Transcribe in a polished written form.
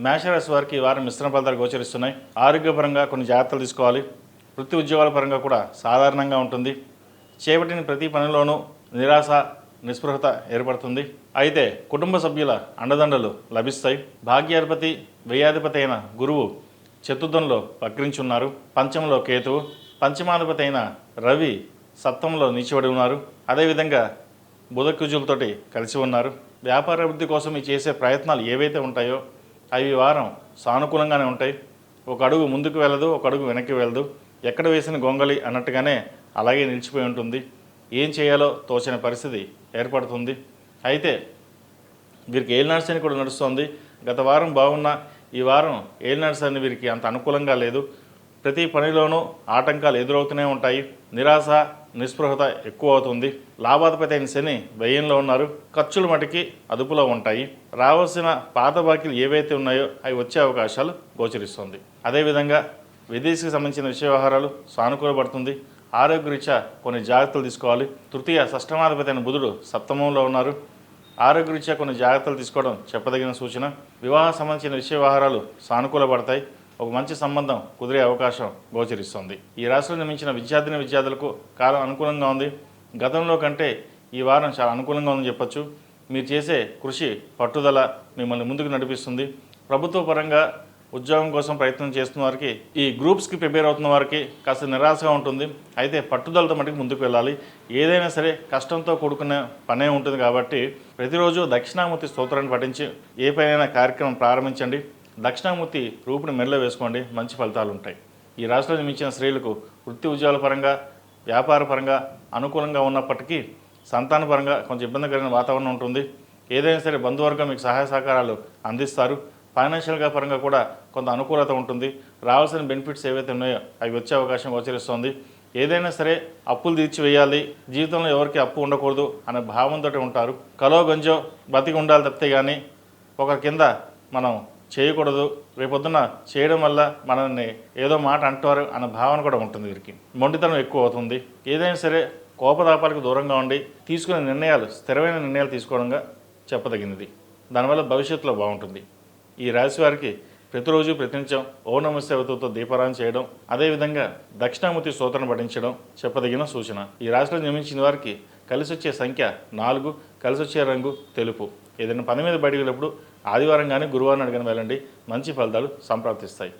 మేషరాశి వారికి ఈ వారం మిశ్రమ ఫలితాలు గోచరిస్తున్నాయి. ఆరోగ్యపరంగా కొన్ని జాగ్రత్తలు తీసుకోవాలి. వృత్తి ఉద్యోగాల పరంగా కూడా సాధారణంగా ఉంటుంది. చేపట్టిన ప్రతి పనిలోనూ నిరాశ నిస్పృహత ఏర్పడుతుంది. అయితే కుటుంబ సభ్యుల అండదండలు లభిస్తాయి. భాగ్యాధిపతి వ్యయాధిపతి అయిన గురువు చతుర్థంలో వక్రించున్నారు. పంచమంలో కేతువు, పంచమాధిపతి అయిన రవి సప్తమంలో నిలిచిబడి ఉన్నారు. అదేవిధంగా బుధకుజులతోటి కలిసి ఉన్నారు. వ్యాపార అభివృద్ధి కోసం ఈ చేసే ప్రయత్నాలు ఏవైతే ఉంటాయో అవి వారం సానుకూలంగానే ఉంటాయి. ఒక అడుగు ముందుకు వెళ్ళదు, ఒక అడుగు వెనక్కి వెళ్ళదు. ఎక్కడ వేసిన గొంగళి అన్నట్టుగానే అలాగే నిలిచిపోయి ఉంటుంది. ఏం చేయాలో తోచని పరిస్థితి ఏర్పడుతుంది. అయితే వీరికి ఏలినాటి శని కూడా నడుస్తుంది. గత వారం బాగున్న ఈ వారం ఏలినాటి శని వీరికి అంత అనుకూలంగా లేదు. ప్రతి పనిలోనూ ఆటంకాలు ఎదురవుతూనే ఉంటాయి. నిరాశ నిస్పృహత ఎక్కువ అవుతుంది. లాభాధిపతి అయిన శని వ్యయంలో ఉన్నారు. ఖర్చులు మటుకి అదుపులో ఉంటాయి. రావాల్సిన పాత బాకీలు ఏవైతే ఉన్నాయో అవి వచ్చే అవకాశాలు గోచరిస్తుంది. అదేవిధంగా విదేశీకి సంబంధించిన విషయ వ్యవహారాలు సానుకూలపడుతుంది. ఆరోగ్యరీత్యా కొన్ని జాగ్రత్తలు తీసుకోవాలి. తృతీయ షష్టమాధిపతి అయిన బుధుడు సప్తమంలో ఉన్నారు. ఆరోగ్యరీత్యా కొన్ని జాగ్రత్తలు తీసుకోవడం చెప్పదగిన సూచన. వివాహం సంబంధించిన విషయ వ్యవహారాలు సానుకూలపడతాయి. ఒక మంచి సంబంధం కుదిరే అవకాశం గోచరిస్తుంది. ఈ రాశిలో నిర్మించిన విద్యార్థులకు కాలం అనుకూలంగా ఉంది. గతంలో కంటే ఈ వారం చాలా అనుకూలంగా ఉందని చెప్పొచ్చు. మీరు చేసే కృషి పట్టుదల మిమ్మల్ని ముందుకు నడిపిస్తుంది. ప్రభుత్వ పరంగా ఉద్యోగం కోసం ప్రయత్నం చేస్తున్న వారికి, ఈ గ్రూప్స్కి ప్రిపేర్ అవుతున్న వారికి కాస్త నిరాశగా ఉంటుంది. అయితే పట్టుదలతో మటుకు ముందుకు వెళ్ళాలి. ఏదైనా సరే కష్టంతో కూడుకునే పనే ఉంటుంది కాబట్టి ప్రతిరోజు దక్షిణామూర్తి స్తోత్రాన్ని పఠించి ఏ పైన కార్యక్రమం ప్రారంభించండి. దక్షిణామూర్తి రూపుని మెడలో వేసుకోండి, మంచి ఫలితాలు ఉంటాయి. ఈ రాశిలో జన్మించిన స్త్రీలకు వృత్తి ఉద్యోగాల పరంగా వ్యాపార పరంగా అనుకూలంగా ఉన్నప్పటికీ సంతానపరంగా కొంచెం ఇబ్బందికరమైన వాతావరణం ఉంటుంది. ఏదైనా సరే బంధువర్గం మీకు సహాయ సహకారాలు అందిస్తారు. ఫైనాన్షియల్గా పరంగా కూడా కొంత అనుకూలత ఉంటుంది. రావాల్సిన బెనిఫిట్స్ ఏవైతే ఉన్నాయో అవి వచ్చే అవకాశం గోచరిస్తుంది. ఏదైనా సరే అప్పులు తీర్చివేయాలి, జీవితంలో ఎవరికి అప్పు ఉండకూడదు అనే భావంతో ఉంటారు. కలో గంజో బతికి ఉండాలి తప్పితే కానీ ఒకరి కింద మనం చేయకూడదు. రేపొద్దున చేయడం వల్ల మనల్ని ఏదో మాట అంటారు అన్న భావన కూడా ఉంటుంది. వీరికి మొండితనం ఎక్కువ అవుతుంది. ఏదైనా సరే కోపతాపాలకు దూరంగా ఉండి తీసుకునే నిర్ణయాలు స్థిరమైన నిర్ణయాలు తీసుకోవడంగా చెప్పదగినది. దానివల్ల భవిష్యత్తులో బాగుంటుంది. ఈ రాశి వారికి ప్రతిరోజు ప్రతినిత్యం ఓం నమః శివాయతో దీపారాధన చేయడం, అదేవిధంగా దక్షిణామూర్తి స్తోత్రం పఠించడం చెప్పదగిన సూచన. ఈ రాశిలో జన్మించిన వారికి కలిసి వచ్చే సంఖ్య 4, కలిసి వచ్చే రంగు తెలుపు. ఏదైనా పని మీద బయటకు వెళ్ళినప్పుడు ఆదివారం కానీ గురువారం కానీ వెళ్ళండి, మంచి ఫలితాలు సంప్రాప్తిస్తాయి.